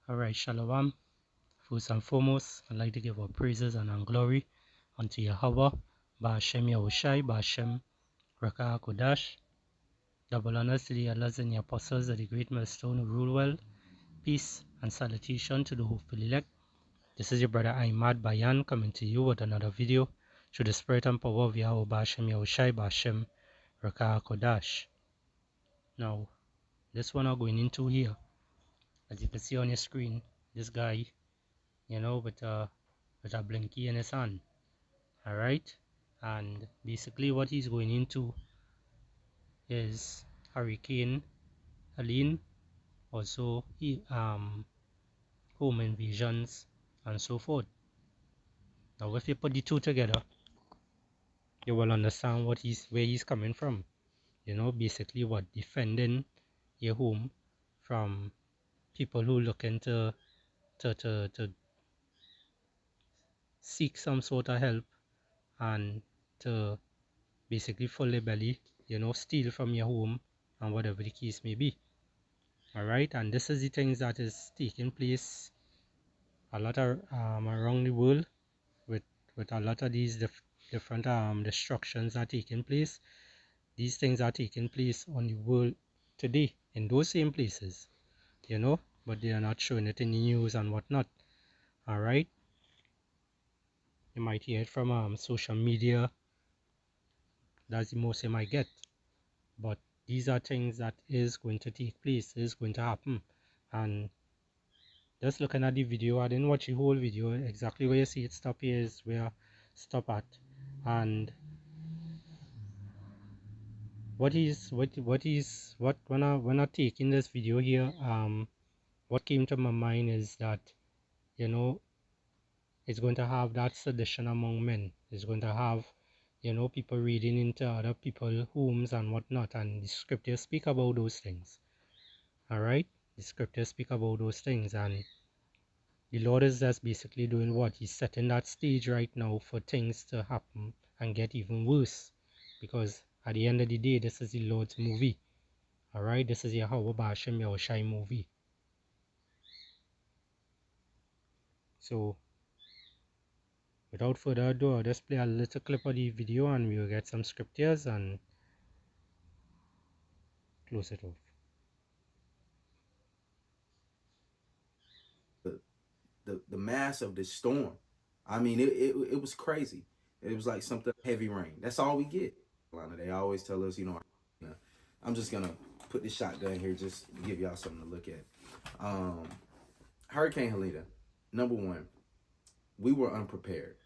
Alright, Shalom. First and foremost, I'd like to give our praises and glory unto Yahweh, Ba'ashem Yahushai, Ba'ashem Rakah Kodash. Double honors to the elders and the apostles of the great millstone who rule well. Peace and salutation to the hopeful elect. This is your brother Ahmad Bayan coming to you with another video through the spirit and power of Yahweh, Ba'ashem Yahushai, Ba'ashem Rakah Kodash. Now, this one I'm going into here, as you can see on your screen, this guy, with a blinky in his hand. Alright, and basically what he's going into is Hurricane Helene, also home invasions and so forth. Now if you put the two together, you will understand where he's coming from. Basically what defending your home from people who looking to seek some sort of help and to basically fill their belly, steal from your home and whatever the case may be. Alright, and this is the things that is taking place a lot of around the world with a lot of these different destructions that are taking place. These things are taking place on the world today in those same places, but they are not showing it in the news and whatnot. Alright, you might hear it from social media. That's the most you might get, but these are things that is going to take place, is going to happen. And just looking at the video, I didn't watch the whole video. Exactly where you see it stop here is where I stop at. And when I taking this video here, what came to my mind is that it's going to have that sedition among men. It's going to have people reading into other people's homes and whatnot, and the scriptures speak about those things. Alright, the scriptures speak about those things, and the Lord is just basically doing what? He's setting that stage right now for things to happen and get even worse. Because at the end of the day, this is the Lord's movie. Alright, this is Yahweh Ba'ashem Yahushai movie. So, without further ado, I'll just play a little clip of the video and we'll get some scriptures and close it off. The mass of this storm. I mean, it was crazy. It was like something heavy rain. That's all we get. They always tell us, I'm just gonna put this shotgun here just to give y'all something to look at. Hurricane Helene, number one, we were unprepared,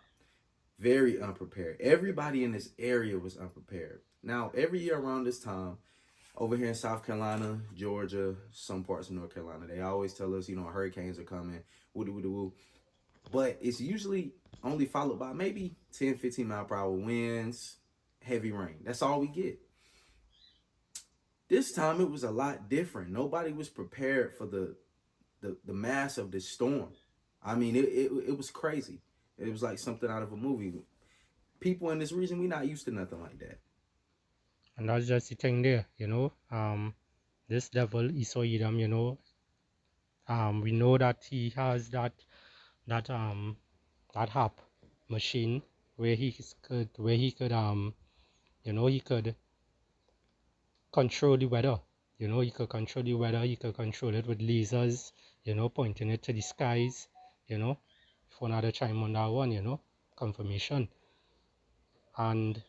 very unprepared. Everybody in this area was unprepared. Now, every year around this time, over here in South Carolina, Georgia, some parts of North Carolina, they always tell us, hurricanes are coming, woo-doo-woo-doo-woo. But it's usually only followed by maybe 10, 15 mile per hour winds, heavy rain. That's all we get. This time it was a lot different. Nobody was prepared for the mass of this storm. I mean, it was crazy. It was like something out of a movie. People in this region, we not used to nothing like that. And that's just the thing there, this devil, Esau Edom, we know that he has that HAP machine where he could he could control the weather. He could control the weather. He could control it with lasers, pointing it to the skies, for another chime on that one, confirmation. And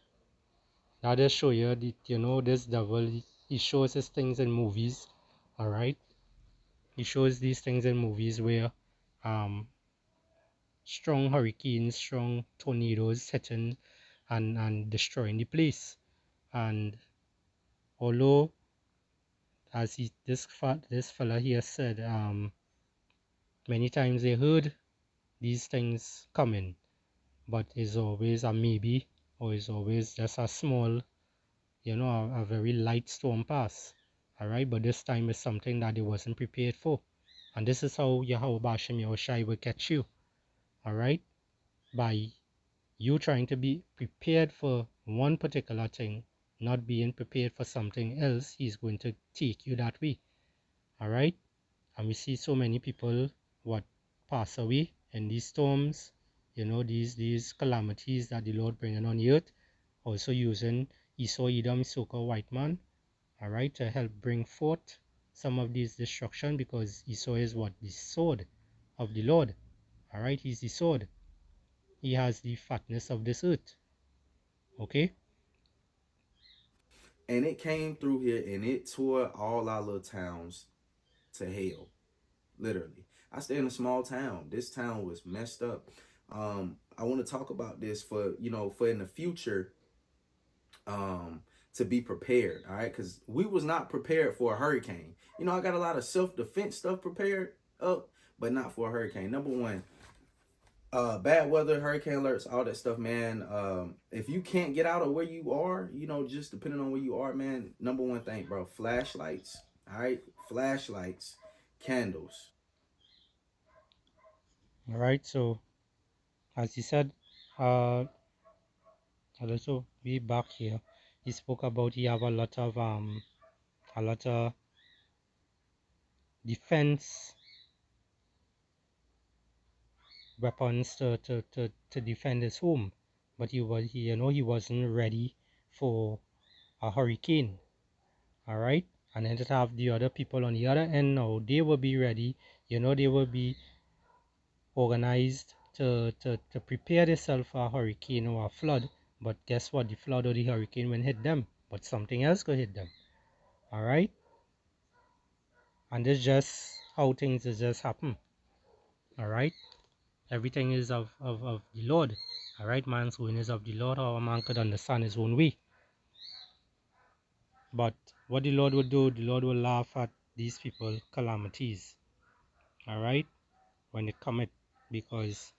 that just show you that this devil, he shows his things in movies. Alright, he shows these things in movies where strong hurricanes, strong tornadoes hitting and destroying the place. And although, as this fella here said, many times they heard these things coming, but it's always a maybe, or it's always just a small, a very light storm pass. Alright, but this time is something that they wasn't prepared for. And this is how Yahweh Ba'ashem Yahushai will catch you. Alright, by you trying to be prepared for one particular thing, not being prepared for something else, he's going to take you that way. Alright, and we see so many people what pass away in these storms, these calamities that the Lord bringing on the earth, also using Esau, Edom, so-called white man, all right, to help bring forth some of these destruction, because Esau is what? The sword of the Lord. All right, he's the sword. He has the fatness of this earth. Okay. And it came through here and it tore all our little towns to hell. Literally. I stay in a small town. This town was messed up. I want to talk about this for, for in the future, to be prepared. All right. Cause we was not prepared for a hurricane. I got a lot of self-defense stuff prepared up, but not for a hurricane. Number one, bad weather, hurricane alerts, all that stuff, man. If you can't get out of where you are, just depending on where you are, man, number one thing, bro, flashlights. All right, flashlights, candles. All right. So as he said, I'll also be back here. He spoke about he have a lot of defense weapons to defend his home, but he wasn't ready for a hurricane. All right, and then to have the other people on the other end now, they will be ready. They will be organized to prepare themselves for a hurricane or a flood. But guess what? The flood or the hurricane will hit them, but something else could hit them. All right, and this just how things just happen. All right, everything is of the Lord. All right, man's ruin is of the Lord. How a man could understand his own way. But what the Lord will do, the Lord will laugh at these people calamities. All right, when it commit, because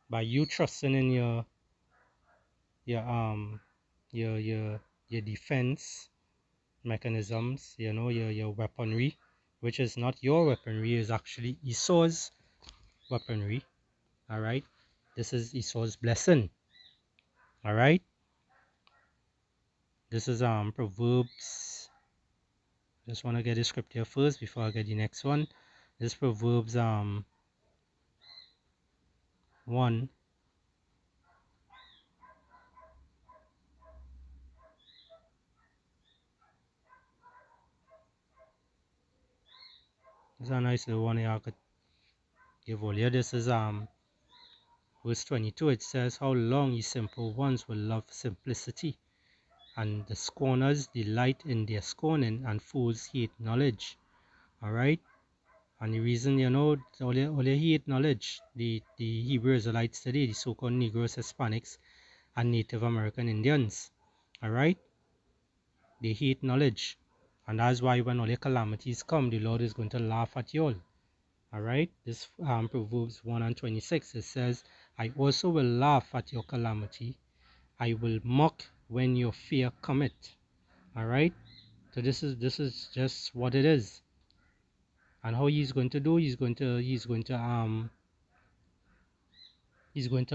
by you trusting in your your your your defense mechanisms, your weaponry, which is not your weaponry, is actually Esau's weaponry. All right, this is Esau's blessing. All right, this is Proverbs. Just want to get the scripture first before I get the next one. This Proverbs 1. This is a nice little one here I could give all here. This is verse 22. It says, "How long ye simple ones will love simplicity, and the scorners delight in their scorning, and fools hate knowledge." All right. And the reason, all they hate knowledge, the Hebrew Israelites today, the so-called Negroes, Hispanics, and Native American Indians. All right. They hate knowledge. And that's why when all the calamities come, the Lord is going to laugh at you all. All right. This Proverbs 1 and 26, it says, "I also will laugh at your calamity. I will mock when your fear cometh." All right. So this is just what it is. And how he's going to do, he's going to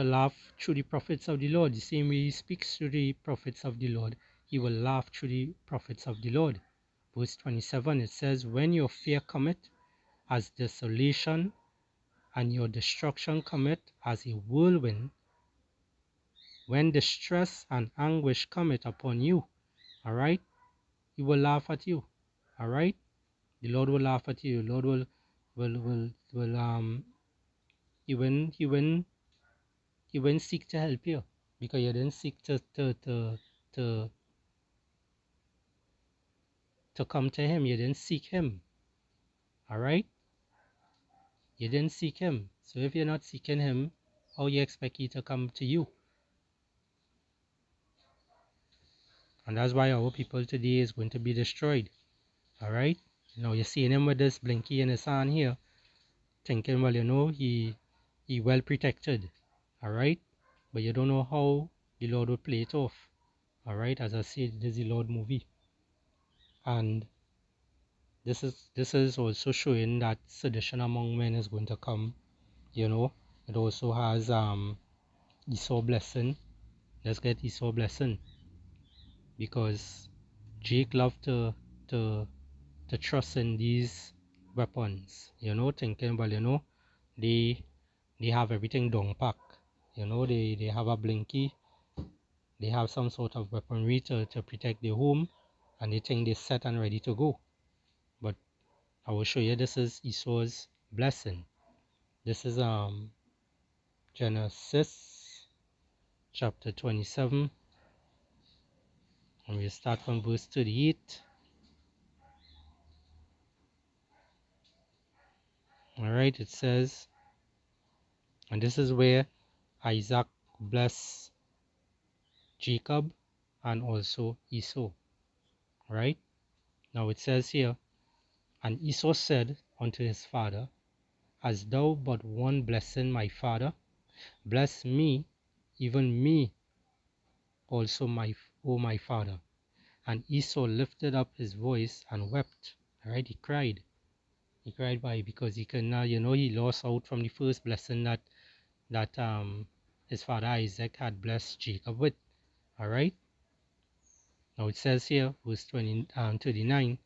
laugh through the prophets of the Lord. The same way he speaks through the prophets of the Lord, he will laugh through the prophets of the Lord. Verse 27, it says, "When your fear cometh as desolation, and your destruction cometh as a whirlwind, when distress and anguish cometh upon you," all right, he will laugh at you. All right, the Lord will laugh at you. The Lord will he won't seek to help you, because you didn't seek to come to him. You didn't seek him. All right, you didn't seek him. So if you're not seeking him, how you expect he to come to you? And that's why our people today is going to be destroyed. All right, you're seeing him with this blinky in his hand here, thinking, well, he well protected. All right, but you don't know how the Lord will play it off. All right, as I said, this is the Lord movie. And this is also showing that sedition among men is going to come. It also has Esau blessing. Let's get Esau blessing, because Jake loved to trust in these weapons, thinking, well, they have everything down pack. You know, they have a blinky, they have some sort of weaponry to protect their home, and they think they're set and ready to go. But I will show you, this is Esau's blessing. This is Genesis chapter 27, and we'll start from verse 38. Alright, it says, and this is where Isaac blessed Jacob and also Esau. Right? Now it says here, and Esau said unto his father, As thou but one blessing my father, bless me, even me also, my father. And Esau lifted up his voice and wept. Alright, he cried. He cried because he could not, he lost out from the first blessing that his father Isaac had blessed Jacob with. Alright. Now it says here, verse 39,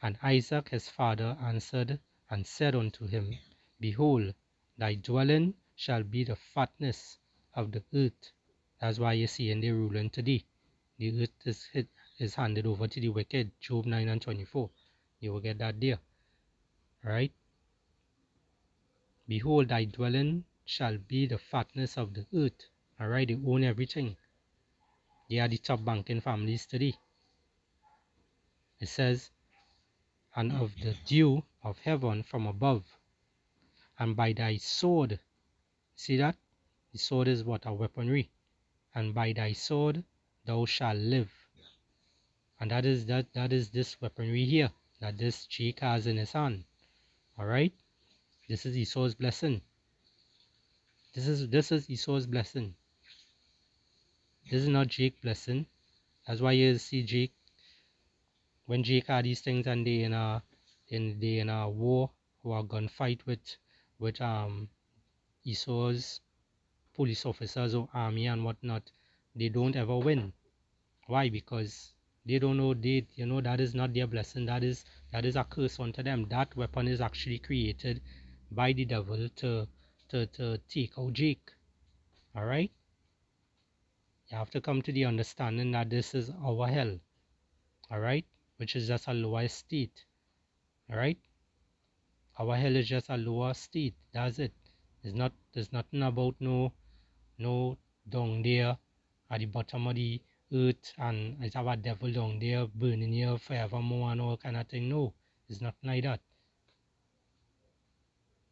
and Isaac his father answered and said unto him, Behold, thy dwelling shall be the fatness of the earth. That's why you see in the ruling today. The earth is handed over to the wicked. Job 9 and 24. You will get that there. Right? Behold, thy dwelling shall be the fatness of the earth. Alright, they own everything. They are the top banking families today. It says, and of the dew of heaven from above, and by thy sword. See that? The sword is what? A weaponry. And by thy sword thou shalt live. And that is this weaponry here that this Jake has in his hand. Alright? This is Esau's blessing. This is Esau's blessing. This is not Jake's blessing. That's why you see Jake, when Jake had these things and they in a war or a gunfight with Esau's police officers or army and whatnot, they don't ever win. Why? Because they don't know, that is not their blessing. That is a curse unto them. That weapon is actually created by the devil to take out Jake. Alright? You have to come to the understanding that this is our hell. Alright? Which is just a lower state. Alright? Our hell is just a lower state. That's it. There's nothing about no down there at the bottom of the earth and it's have a devil down there burning here forevermore and all kind of thing. No, it's not like that.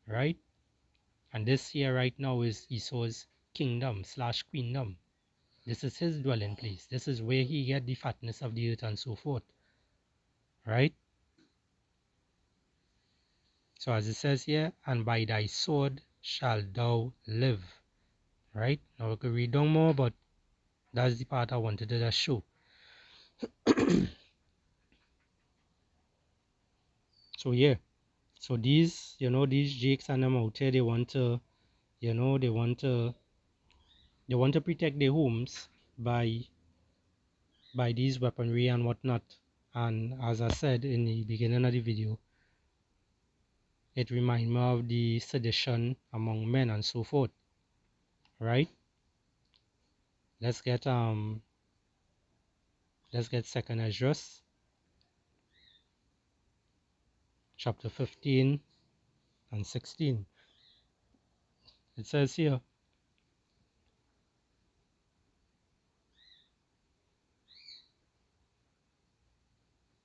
Right? And this here right now is Esau's kingdom / queendom. This is his dwelling place. This is where he get the fatness of the earth and so forth. Right? So as it says here, and by thy sword shalt thou live. Right? Now we could read down more, but that's the part I wanted to just show. So yeah. So these Jakes and them out here, they want to protect their homes by these weaponry and whatnot. And as I said in the beginning of the video, it reminds me of the sedition among men and so forth. Right? Let's get 2nd Esdras chapter 15 and 16. It says here,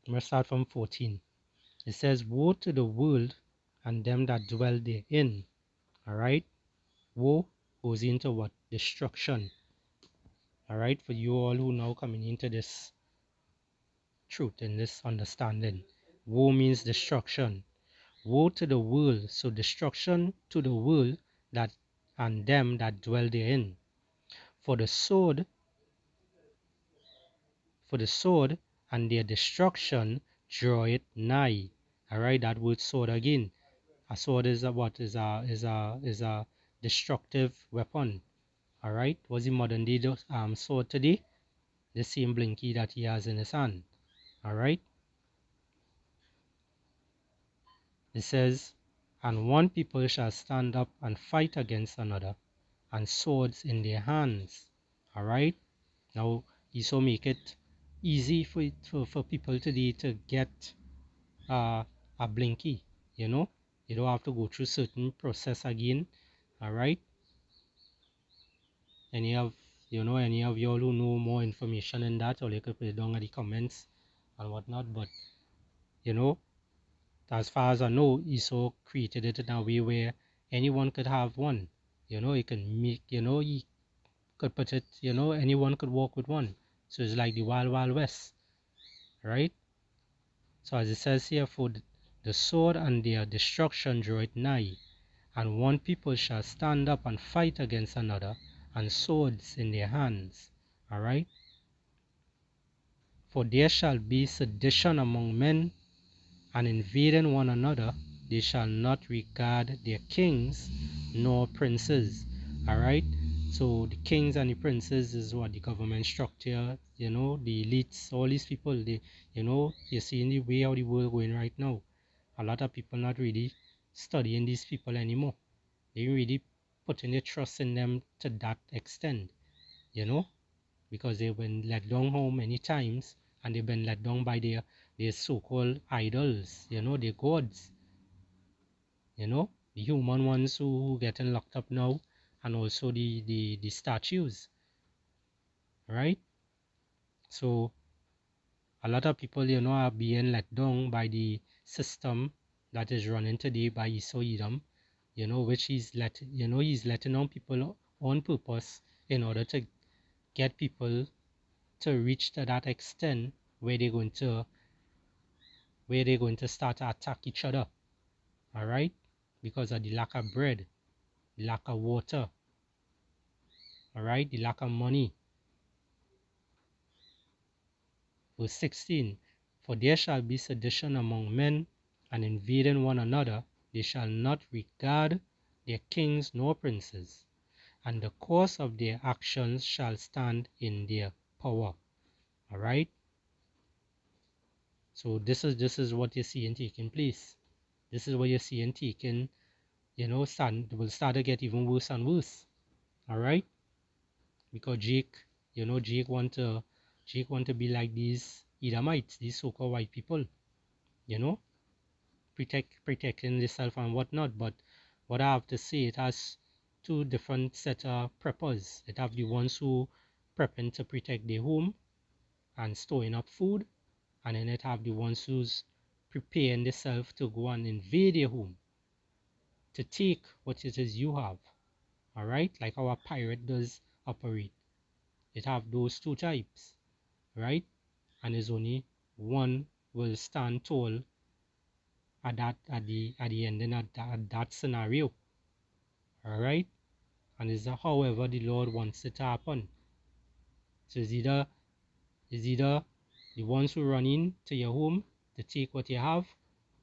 I'm going to start from 14. It says, Woe to the world and them that dwell therein. Alright? Woe goes into what? Destruction. Alright? For you all who now coming into this truth and this understanding. Woe means destruction. Woe to the world. So destruction to the world that and them that dwell therein. For the sword and their destruction draweth nigh. Alright, that word sword again. A sword is a destructive weapon. Alright, what's the modern day sword today? The same blinky that he has in his hand. Alright. It says, And one people shall stand up and fight against another, and swords in their hands. All right. Now Esau make it easy for people today to get a blinky. You know, you don't have to go through certain process again. All right. Any of any of y'all who know more information in that, or you could put it down in the comments and whatnot. But you know, as far as I know, Esau created it in a way where anyone could have one. You know, he can make, he could put it, anyone could walk with one. So it's like the wild, wild west, right? So as it says here, for the sword and their destruction draw it nigh, and one people shall stand up and fight against another, and swords in their hands. All right? For there shall be sedition among men, and invading one another, they shall not regard their kings nor princes. All right. So the kings and the princes is what the government structure, the elites, all these people, you're seeing the way how the world going right now. A lot of people not really studying these people anymore. They really putting their trust in them to that extent, because they've been let down how many times, and they've been let down by their so-called idols, their gods, the human ones who getting locked up now, and also the statues, right? So a lot of people, are being let down by the system that is running today by Esau Edom, which he's letting down people on purpose in order to get people to reach to that extent where they're going to start to attack each other. All right, because of the lack of bread, the lack of water, all right, the lack of money. Verse 16, for there shall be sedition among men, and invading one another, they shall not regard their kings nor princes, and the course of their actions shall stand in their power. All right. So this is what you're seeing taking place. This is what you're seeing taking, will start to get even worse and worse. All right, because Jake want to be like these Edomites, these so-called white people, protecting themselves and whatnot. But what I have to say, it has two different set of preppers. It have the ones who prepping to protect their home and storing up food, and then it have the ones who's preparing themselves to go and invade your home, to take what it is you have. All right, like our pirate does operate. It have those two types, right? And there's only one will stand tall at the ending of that scenario. All right, and is however the Lord wants it to happen. So it's either the ones who run in to your home to take what you have,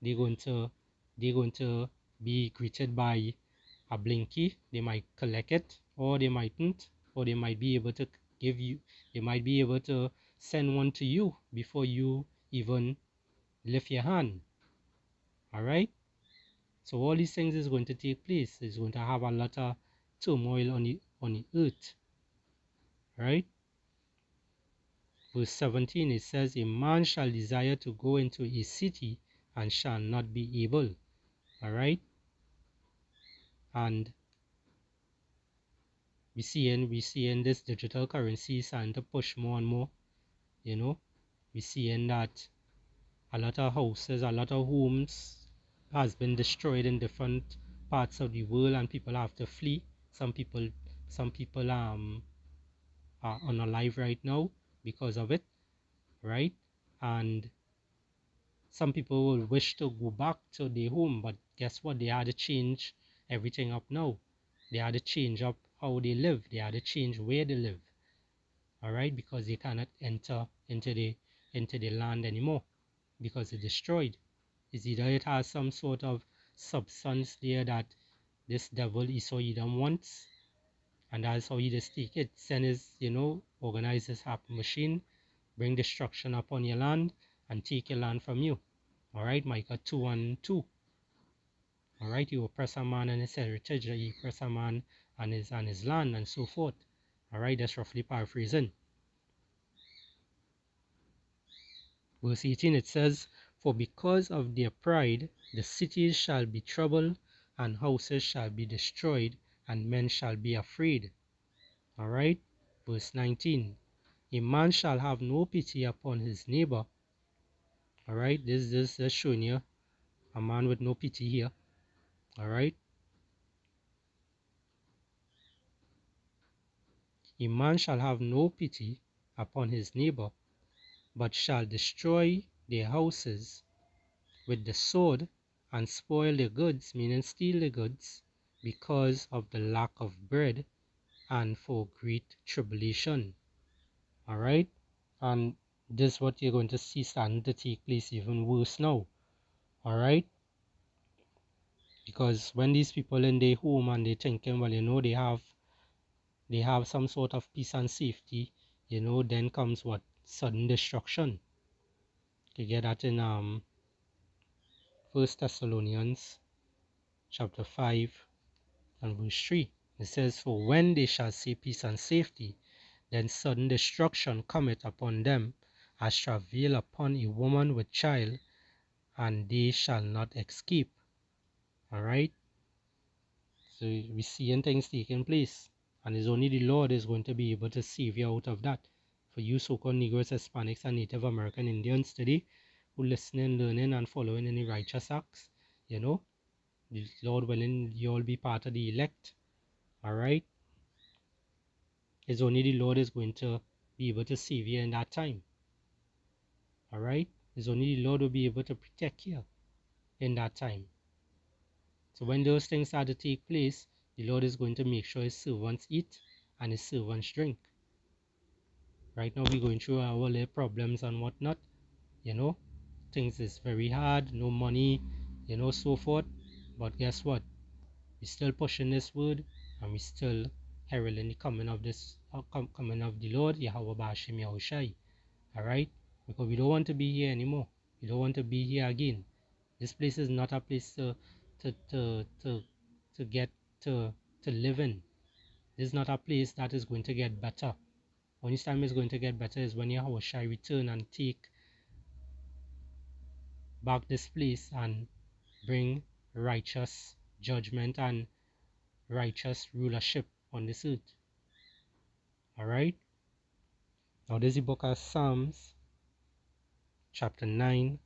they're going to be greeted by a blinky. They might collect it, or they mightn't, or they might be able to they might be able to send one to you before you even lift your hand. All right. So all these things is going to take place. It's going to have a lot of turmoil on the earth. Right. Verse 17, it says, a man shall desire to go into a city and shall not be able. All right. And we seeing this digital currency starting to push more and more. We seeing that a lot of houses, a lot of homes has been destroyed in different parts of the world, and people have to flee. Some people are unalive right now because of it, right? And some people will wish to go back to their home, but guess what? They had to change everything up now. They had to change up how they live. They had to change where they live. All right, because they cannot enter into the land anymore because it's destroyed. It's either it has some sort of substance there that this devil Esau Edom wants, and that's how he just take it. Send his, organize his happy machine, bring destruction upon your land, and take your land from you. All right, Micah 2:2. All right, you oppress a man and his heritage, you oppress a man and his land, and so forth. All right, that's roughly paraphrasing. Verse 18, it says, "For because of their pride the cities shall be troubled, and houses shall be destroyed, and men shall be afraid." All right, verse 19, "A man shall have no pity upon his neighbor." All right, this is showing you a man with no pity here. All right, "A man shall have no pity upon his neighbor, but shall destroy their houses with the sword, and spoil their goods," meaning steal the goods, "because of the lack of bread, and for great tribulation." All right, and this is what you're going to see starting to take place even worse now. All right, because when these people in their home and they're thinking, well, they have some sort of peace and safety, then comes what? Sudden destruction. You get that in First Thessalonians chapter 5 and verse 3. It says, "For when they shall see peace and safety, then sudden destruction cometh upon them, as travail upon a woman with child, and they shall not escape." All right, so we see things taking place, and it's only the Lord is going to be able to save you out of that. For you so-called Negroes, Hispanics, and Native American Indians today, who listening, learning, and following any righteous acts, the Lord willing, you all be part of the elect. All right, it's only the Lord is going to be able to save you in that time. All right, it's only the Lord will be able to protect you in that time. So when those things start to take place, the Lord is going to make sure his servants eat and his servants drink. Right now we're going through our little problems and whatnot, things is very hard, no money, so forth. But guess what? We're still pushing this word, and we still heralding the coming of coming of the Lord Yahweh Bashim Yahushai. All right, because we don't want to be here anymore. We don't want to be here again. This place is not a place to to to to get to live in. This is not a place that is going to get better. Only time it's going to get better is when Yahweh shall return and take back this place and bring righteous judgment and righteous rulership on this earth. All right. Now this is the book of Psalms, chapter 9.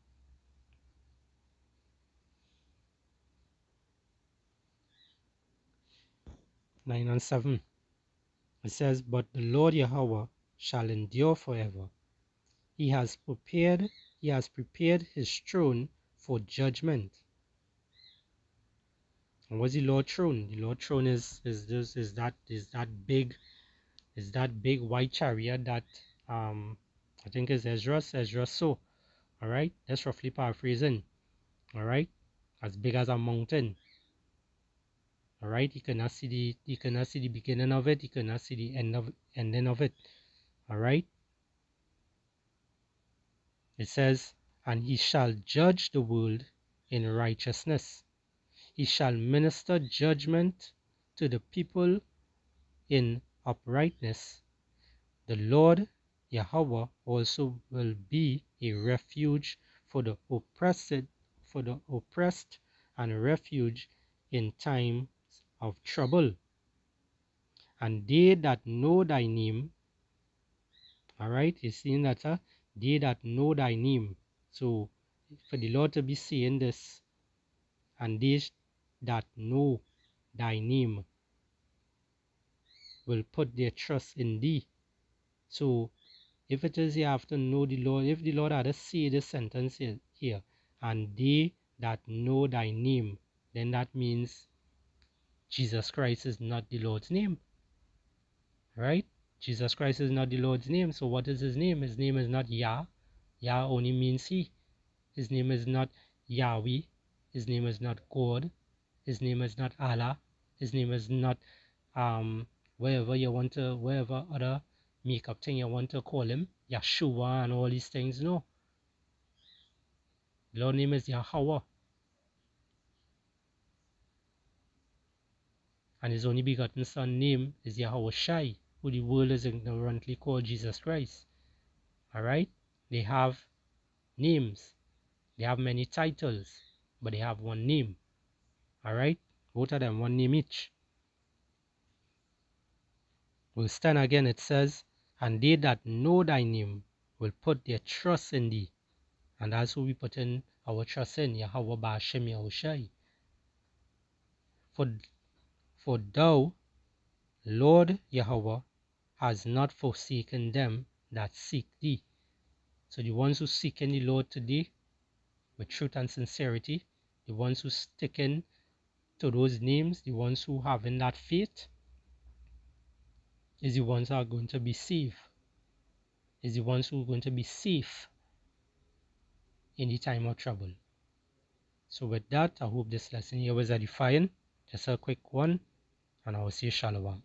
9 and 7. It says, "But the Lord Yahweh shall endure forever. He has prepared his throne for judgment." And what's the Lord's throne? The Lord's throne is that big white chariot that I think is Ezra's so. All right, that's roughly paraphrasing. All right, as big as a mountain. All right, you cannot see the beginning of it. You cannot see the ending of it. All right. It says, "And he shall judge the world in righteousness. He shall minister judgment to the people in uprightness. The Lord Yahweh also will be a refuge for the oppressed, and a refuge in times of trouble. And they that know thy name," all right, you see that, they that know thy name. So for the Lord to be saying this, "and they that know thy name will put their trust in thee." So if it is you have to know the Lord, if the Lord had to say this sentence here, "and they that know thy name," then that means Jesus Christ is not the Lord's name. Right? Jesus Christ is not the Lord's name. So what is his name? His name is not Yah. Yah only means he. His name is not Yahweh. His name is not God. His name is not Allah. His name is not wherever other makeup thing you want to call him, Yeshua and all these things. No. The Lord name is Yahweh. and his only begotten Son name is Yahweh Shai, who the world is ignorantly called Jesus Christ. Alright? They have names. They have many titles, but they have one name. Alright? Both of them, one name each. Verse 10 again, it says, and they that know thy name will put their trust in thee. And that's who we put in our trust in, Yahweh Ba'ashem Yahushai. For thou, Lord Yahweh, has not forsaken them that seek thee. So the ones who seek in the Lord today with truth and sincerity, the ones who stick in to those names, the ones who have in that faith, is the ones who are going to be saved, is the ones who are going to be safe in the time of trouble. So with that, I hope this lesson here was edifying. Just a quick one, and I will say shalom.